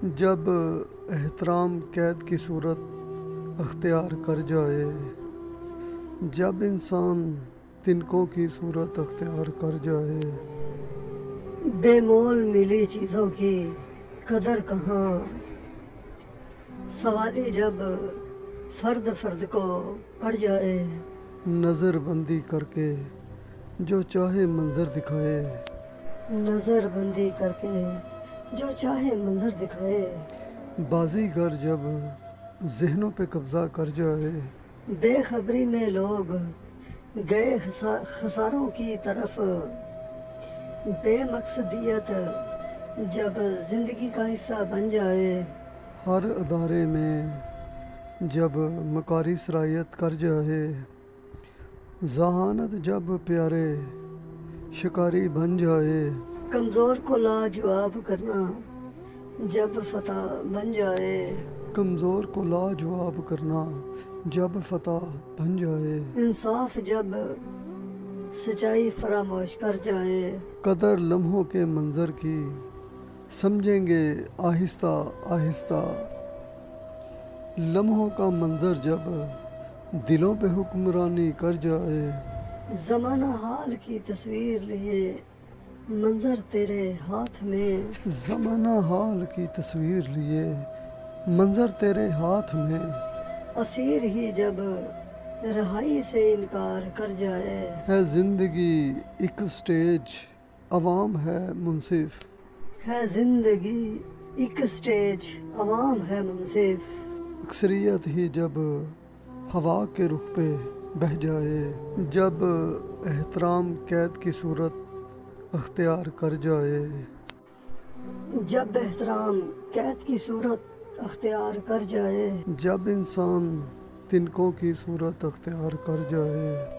جب احترام قید کی صورت اختیار کر جائے، جب انسان تنکوں کی صورت اختیار کر جائے، بے مول ملی چیزوں کی قدر کہاں، سوالی جب فرد فرد کو پڑ جائے، نظر بندی کر کے جو چاہے منظر دکھائے، نظر بندی کر کے جو چاہے منظر دکھائے، بازیگر جب ذہنوں پہ قبضہ کر جائے، بے خبری میں لوگ گئے خساروں کی طرف، بے مقصدیت جب زندگی کا حصہ بن جائے، ہر ادارے میں جب مکاری سرایت کر جائے، ذہانت جب پیارے شکاری بن جائے، کمزور کو لاجواب کرنا جب فتح بن جائے، کمزور کو لاجواب کرنا جب فتح بن جائے، انصاف جب سچائی فراموش کر جائے، قدر لمحوں کے منظر کی سمجھیں گے آہستہ آہستہ، لمحوں کا منظر جب دلوں پہ حکمرانی کر جائے، زمانہ حال کی تصویر لیے منظر تیرے ہاتھ میں، زمانہ حال کی تصویر لیے منظر تیرے ہاتھ میں، اسیر ہی جب رہائی سے انکار کر جائے، ہے زندگی ایک سٹیج عوام ہے منصف، ہے زندگی ایک سٹیج عوام ہے منصف، اکثریت ہی جب ہوا کے رخ پہ بہہ جائے، جب احترام قید کی صورت اختیار کر جائے، جب احترام قید کی صورت اختیار کر جائے، جب انسان تنکوں کی صورت اختیار کر جائے۔